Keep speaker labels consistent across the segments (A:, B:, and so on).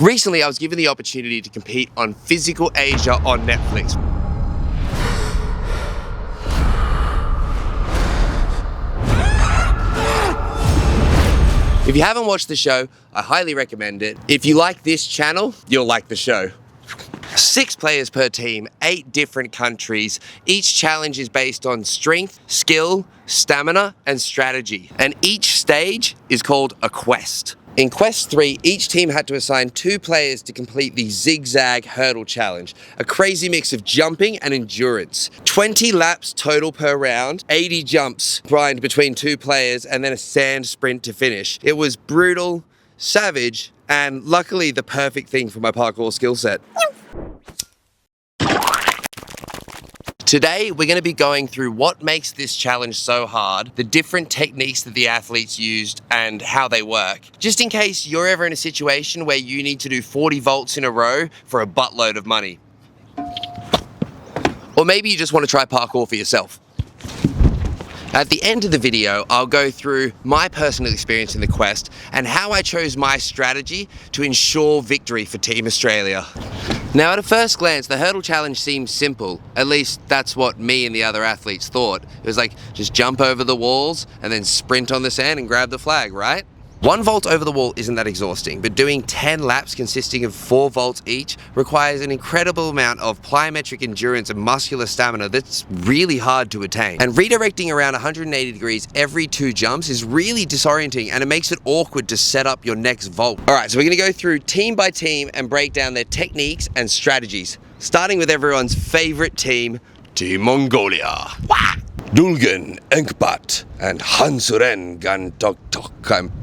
A: Recently, I was given the opportunity to compete on Physical Asia on Netflix. If you haven't watched the show, I highly recommend it. If you like this channel, you'll like the show. 6 players per team, 8 different countries. Each challenge is based on strength, skill, stamina, and strategy. And each stage is called a quest. In Quest 3, each team had to assign 2 players to complete the zigzag hurdle challenge, a crazy mix of jumping and endurance. 20 laps total per round, 80 jumps grind between 2 players, and then a sand sprint to finish. It was brutal, savage, and luckily the perfect thing for my parkour skill set. Today, we're going to be going through what makes this challenge so hard, the different techniques that the athletes used, and how they work. Just in case you're ever in a situation where you need to do 40 volts in a row for a buttload of money. Or maybe you just want to try parkour for yourself. At the end of the video, I'll go through my personal experience in the quest and how I chose my strategy to ensure victory for Team Australia. Now, at a first glance, the hurdle challenge seems simple. At least that's what me and the other athletes thought. It was like, just jump over the walls and then sprint on the sand and grab the flag, right? 1 volt over the wall isn't that exhausting, but doing 10 laps consisting of 4 volts each requires an incredible amount of plyometric endurance and muscular stamina that's really hard to attain. And redirecting around 180 degrees every 2 jumps is really disorienting, and it makes it awkward to set up your next vault. All right, so we're gonna go through team by team and break down their techniques and strategies, starting with everyone's favorite team, Team Mongolia. Wah! Dulgun, Engpat, and Hansuren Gantoktok.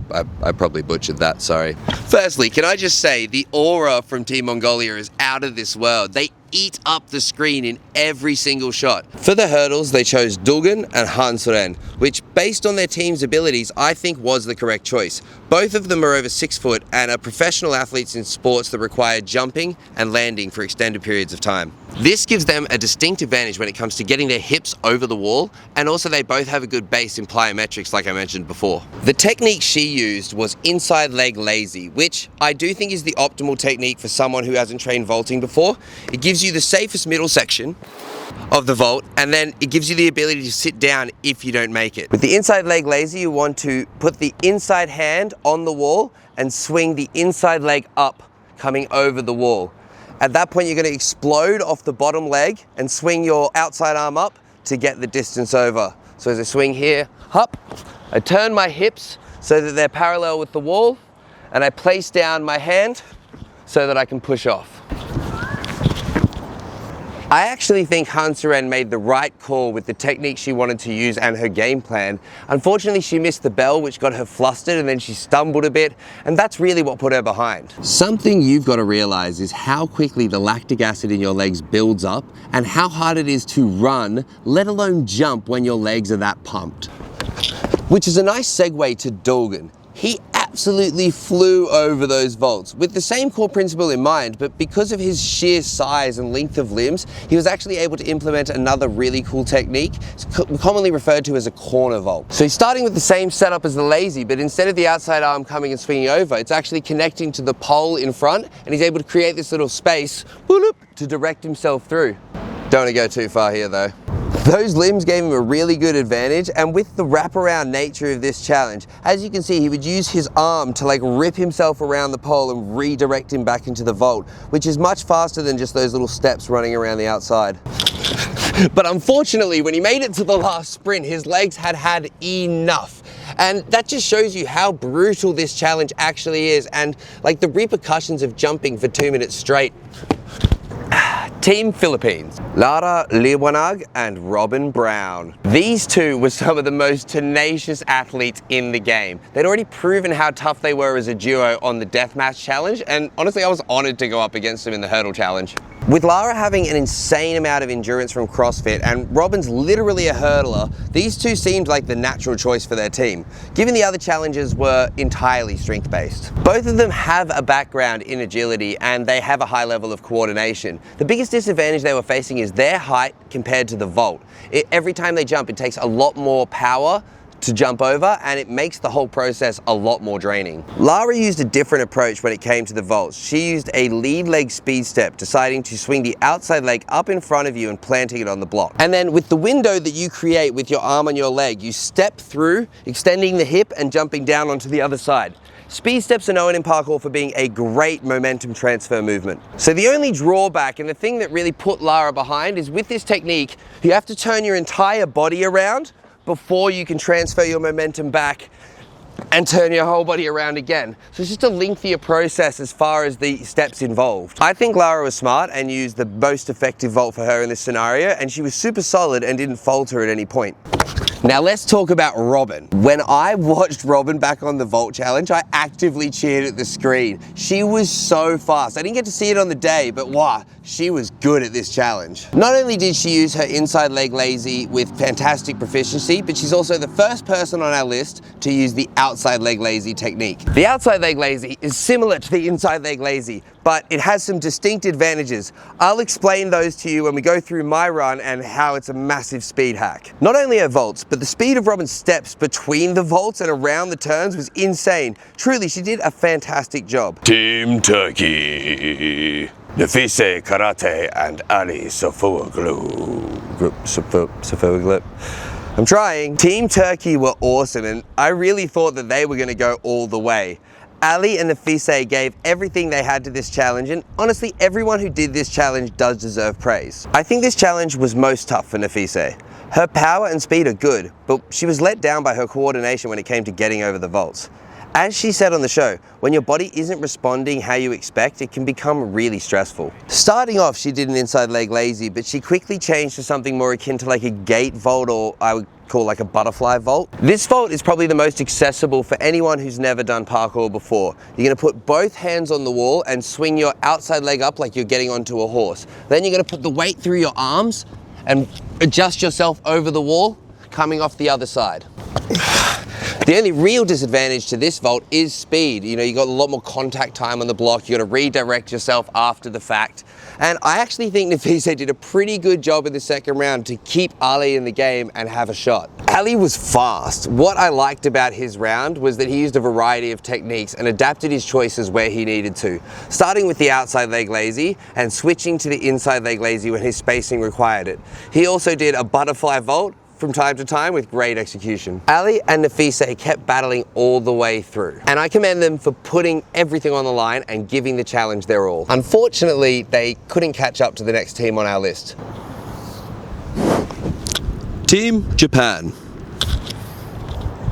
A: I probably butchered that, sorry. Firstly, can I just say the aura from Team Mongolia is out of this world. They eat up the screen in every single shot. For the hurdles, they chose Dulgun and Hansuren, which based on their team's abilities, I think was the correct choice. Both of them are over 6 foot and are professional athletes in sports that require jumping and landing for extended periods of time. This gives them a distinct advantage when it comes to getting their hips over the wall, and also they both have a good base in plyometrics like I mentioned before. The technique she used was inside leg lazy, which I do think is the optimal technique for someone who hasn't trained vaulting before. It gives you the safest middle section of the vault, and then it gives you the ability to sit down if you don't make it. With the inside leg lazy, you want to put the inside hand on the wall and swing the inside leg up, coming over the wall. At that point, you're going to explode off the bottom leg and swing your outside arm up to get the distance over. So as I swing here, up, I turn my hips so that they're parallel with the wall, and I place down my hand so that I can push off. I actually think Hansuren made the right call with the technique she wanted to use and her game plan. Unfortunately, she missed the bell, which got her flustered, and then she stumbled a bit, and that's really what put her behind. Something you've got to realize is how quickly the lactic acid in your legs builds up and how hard it is to run, let alone jump when your legs are that pumped. Which is a nice segue to Dulgun. He absolutely flew over those vaults with the same core principle in mind, but because of his sheer size and length of limbs, he was actually able to implement another really cool technique, commonly referred to as a corner vault. So he's starting with the same setup as the lazy, but instead of the outside arm coming and swinging over, it's actually connecting to the pole in front, and he's able to create this little space to direct himself through. Don't want to go too far here though. Those limbs gave him a really good advantage, and with the wraparound nature of this challenge, as you can see, he would use his arm to like rip himself around the pole and redirect him back into the vault, which is much faster than just those little steps running around the outside. But unfortunately, when he made it to the last sprint, his legs had had enough. And that just shows you how brutal this challenge actually is, and like the repercussions of jumping for 2 minutes straight. Team Philippines, Lara Liwanag and Robin Brown. These two were some of the most tenacious athletes in the game. They'd already proven how tough they were as a duo on the deathmatch challenge, and honestly I was honored to go up against them in the hurdle challenge. With Lara having an insane amount of endurance from CrossFit and Robin's literally a hurdler, these two seemed like the natural choice for their team, given the other challenges were entirely strength-based. Both of them have a background in agility and they have a high level of coordination. The biggest disadvantage they were facing is their height compared to the vault. Every time they jump, it takes a lot more power to jump over, and it makes the whole process a lot more draining. Lara used a different approach when it came to the vaults. She used a lead leg speed step, deciding to swing the outside leg up in front of you and planting it on the block. And then with the window that you create with your arm on your leg, you step through, extending the hip and jumping down onto the other side. Speed steps are known in parkour for being a great momentum transfer movement. So the only drawback, and the thing that really put Lara behind, is with this technique, you have to turn your entire body around before you can transfer your momentum back and turn your whole body around again. So it's just a lengthier process as far as the steps involved. I think Lara was smart and used the most effective vault for her in this scenario, and she was super solid and didn't falter at any point. Now let's talk about Robin. When I watched Robin back on the vault challenge, I actively cheered at the screen. She was so fast. I didn't get to see it on the day, but wow, she was good at this challenge. Not only did she use her inside leg lazy with fantastic proficiency, but she's also the first person on our list to use the outside leg lazy technique. The outside leg lazy is similar to the inside leg lazy, but it has some distinct advantages. I'll explain those to you when we go through my run and how it's a massive speed hack. Not only her vaults, but the speed of Robin's steps between the vaults and around the turns was insane. Truly, she did a fantastic job. Team Turkey. Nafise Karate and Ali Sofoglu. I'm trying. Team Turkey were awesome, and I really thought that they were going to go all the way. Ali and Nafise gave everything they had to this challenge, and honestly, everyone who did this challenge does deserve praise. I think this challenge was most tough for Nafise. Her power and speed are good, but she was let down by her coordination when it came to getting over the vaults. As she said on the show, when your body isn't responding how you expect, it can become really stressful. Starting off, she did an inside leg lazy, but she quickly changed to something more akin to like a gate vault, or I would call like a butterfly vault. This vault is probably the most accessible for anyone who's never done parkour before. You're gonna put both hands on the wall and swing your outside leg up like you're getting onto a horse. Then you're gonna put the weight through your arms and adjust yourself over the wall, coming off the other side. The only real disadvantage to this vault is speed. You know, you got a lot more contact time on the block. You got to redirect yourself after the fact. And I actually think Nafise did a pretty good job in the second round to keep Ali in the game and have a shot. Ali was fast. What I liked about his round was that he used a variety of techniques and adapted his choices where he needed to, starting with the outside leg lazy and switching to the inside leg lazy when his spacing required it. He also did a butterfly vault from time to time with great execution. Ali and Nafise kept battling all the way through, and I commend them for putting everything on the line and giving the challenge their all. Unfortunately, they couldn't catch up to the next team on our list. Team Japan.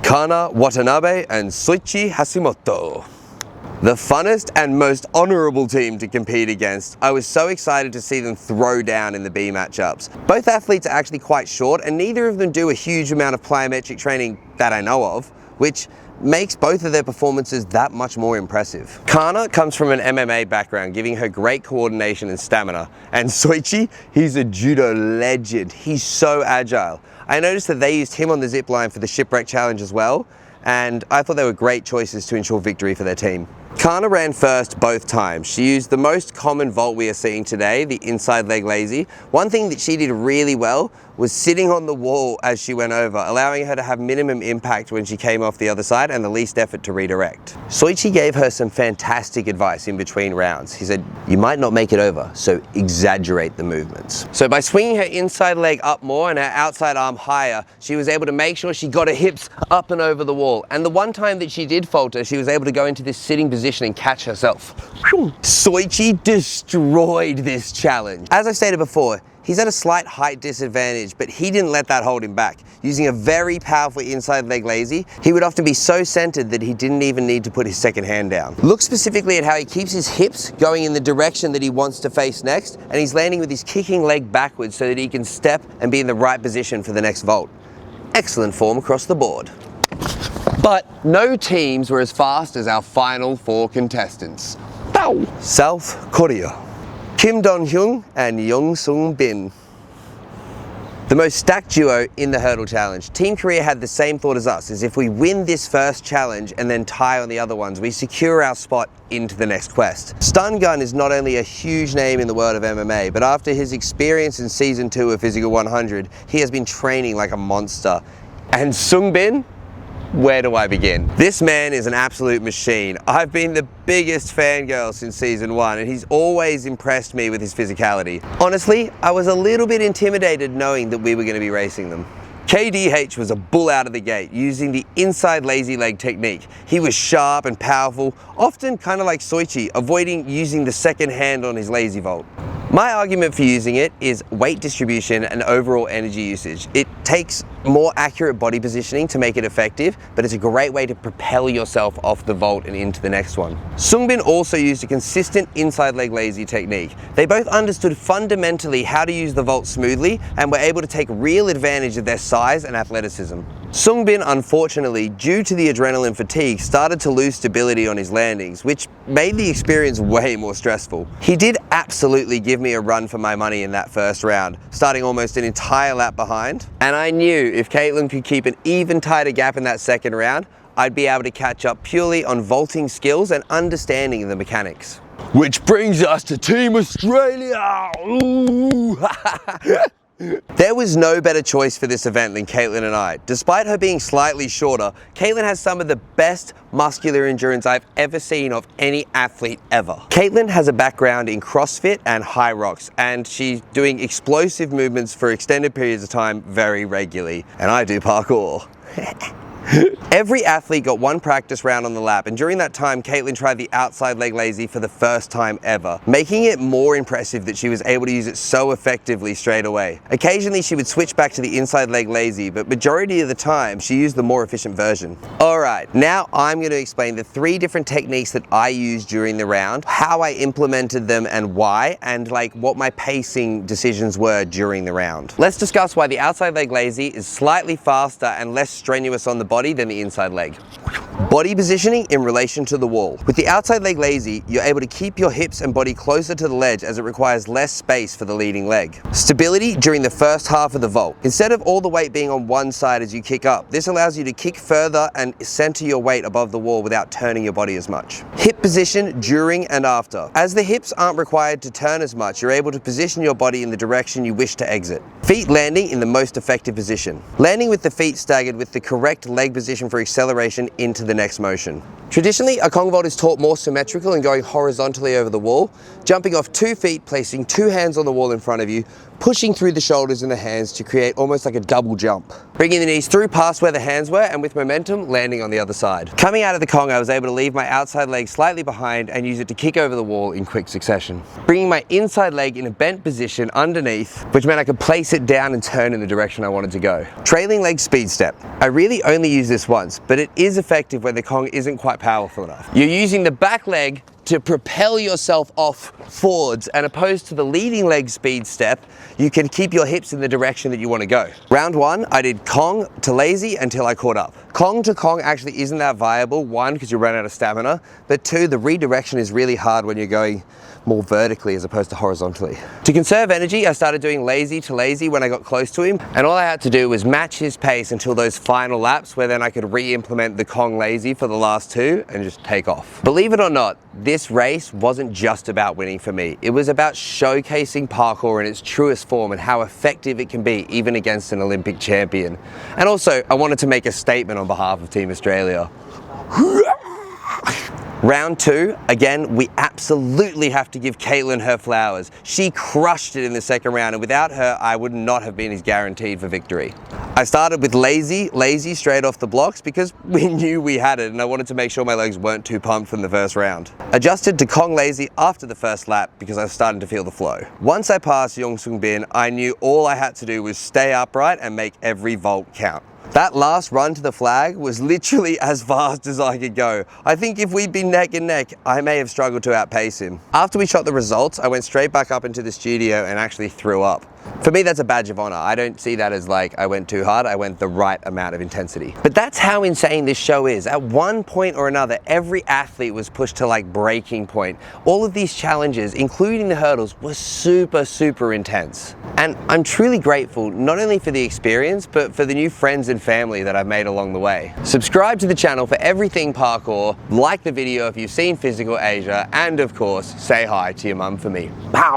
A: Kana Watanabe and Soichi Hashimoto. The funnest and most honourable team to compete against. I was so excited to see them throw down in the B matchups. Both athletes are actually quite short, and neither of them do a huge amount of plyometric training that I know of, which makes both of their performances that much more impressive. Kana comes from an MMA background, giving her great coordination and stamina. And Soichi, he's a judo legend. He's so agile. I noticed that they used him on the zip line for the shipwreck challenge as well, and I thought they were great choices to ensure victory for their team. Kana ran first both times. She used the most common vault we are seeing today, the inside leg lazy. One thing that she did really well was sitting on the wall as she went over, allowing her to have minimum impact when she came off the other side and the least effort to redirect. Soichi gave her some fantastic advice in between rounds. He said, you might not make it over, so exaggerate the movements. So by swinging her inside leg up more and her outside arm higher, she was able to make sure she got her hips up and over the wall. And the one time that she did falter, she was able to go into this sitting position and catch herself. Soichi destroyed this challenge. As I stated before, he's at a slight height disadvantage, but he didn't let that hold him back. Using a very powerful inside leg lazy, he would often be so centered that he didn't even need to put his second hand down. Look specifically at how he keeps his hips going in the direction that he wants to face next, and he's landing with his kicking leg backwards so that he can step and be in the right position for the next vault. Excellent form across the board. But no teams were as fast as our final four contestants. Bow! South Korea. Kim Dong-hyun and Young Sung-bin. The most stacked duo in the hurdle challenge. Team Korea had the same thought as us, as if we win this first challenge and then tie on the other ones, we secure our spot into the next quest. Stun Gun is not only a huge name in the world of MMA, but after his experience in season 2 of Physical 100, he has been training like a monster. And Sung-bin, Where do I begin? This man is an absolute machine. I've been the biggest fangirl since season 1 and he's always impressed me with his physicality. Honestly, I was a little bit intimidated knowing that we were going to be racing them. KDH was a bull out of the gate using the inside lazy leg technique. He was sharp and powerful, often kind of like Soichi, avoiding using the second hand on his lazy vault. My argument for using it is weight distribution and overall energy usage. It takes more accurate body positioning to make it effective, but it's a great way to propel yourself off the vault and into the next one. Sungbin also used a consistent inside leg lazy technique. They both understood fundamentally how to use the vault smoothly and were able to take real advantage of their size and athleticism. Sungbin, unfortunately, due to the adrenaline fatigue, started to lose stability on his landings, which made the experience way more stressful. He did absolutely give me a run for my money in that first round, starting almost an entire lap behind. And I knew if Caitlin could keep an even tighter gap in that second round, I'd be able to catch up purely on vaulting skills and understanding of the mechanics. Which brings us to Team Australia! Ooh. There was no better choice for this event than Caitlin and I. Despite her being slightly shorter, Caitlin has some of the best muscular endurance I've ever seen of any athlete ever. Caitlin has a background in CrossFit and high rocks, and she's doing explosive movements for extended periods of time very regularly. And I do parkour. Every athlete got one practice round on the lap, and during that time Caitlin tried the outside leg lazy for the first time ever, making it more impressive that she was able to use it so effectively straight away. Occasionally she would switch back to the inside leg lazy, but majority of the time she used the more efficient version. Alright, now I'm going to explain the 3 different techniques that I used during the round, how I implemented them and why, and like what my pacing decisions were during the round. Let's discuss why the outside leg lazy is slightly faster and less strenuous on the body than the inside leg. Body positioning in relation to the wall. With the outside leg lazy, you're able to keep your hips and body closer to the ledge as it requires less space for the leading leg. Stability during the first half of the vault. Instead of all the weight being on one side as you kick up, this allows you to kick further and center your weight above the wall without turning your body as much. Hip position during and after. As the hips aren't required to turn as much, you're able to position your body in the direction you wish to exit. Feet landing in the most effective position. Landing with the feet staggered with the correct leg position for acceleration into the next motion. Traditionally, a Kong vault is taught more symmetrical and going horizontally over the wall, jumping off 2 feet, placing 2 hands on the wall in front of you, pushing through the shoulders and the hands to create almost like a double jump. Bringing the knees through past where the hands were and with momentum landing on the other side. Coming out of the Kong, I was able to leave my outside leg slightly behind and use it to kick over the wall in quick succession. Bringing my inside leg in a bent position underneath, which meant I could place it down and turn in the direction I wanted to go. Trailing leg speed step. I really only use this once, but it is effective when the Kong isn't quite powerful enough. You're using the back leg to propel yourself off forwards, and opposed to the leading leg speed step, you can keep your hips in the direction that you want to go. Round 1, I did Kong to lazy until I caught up. Kong to Kong actually isn't that viable, 1, because you run out of stamina, but 2, the redirection is really hard when you're going more vertically as opposed to horizontally. To conserve energy, I started doing lazy to lazy when I got close to him, and all I had to do was match his pace until those final laps, where then I could re-implement the Kong lazy for the last 2 and just take off. Believe it or not, this race wasn't just about winning for me. It was about showcasing parkour in its truest form and how effective it can be even against an Olympic champion. And also, I wanted to make a statement on behalf of Team Australia. Round 2, again, we absolutely have to give Caitlin her flowers. She crushed it in the second round, and without her, I would not have been as guaranteed for victory. I started with lazy straight off the blocks because we knew we had it and I wanted to make sure my legs weren't too pumped from the first round. Adjusted to Kong lazy after the first lap because I was starting to feel the flow. Once I passed Yong Sung Bin, I knew all I had to do was stay upright and make every vault count. That last run to the flag was literally as fast as I could go. I think if we'd been neck and neck, I may have struggled to outpace him. After we shot the results, I went straight back up into the studio and actually threw up. For me, that's a badge of honor. I don't see that as like I went too hard, I went the right amount of intensity. But that's how insane this show is. At one point or another, every athlete was pushed to like breaking point. All of these challenges, including the hurdles, were super intense. And I'm truly grateful, not only for the experience, but for the new friends and family that I've made along the way. Subscribe to the channel for everything parkour, like the video if you've seen Physical Asia, and of course, say hi to your mum for me. Pow!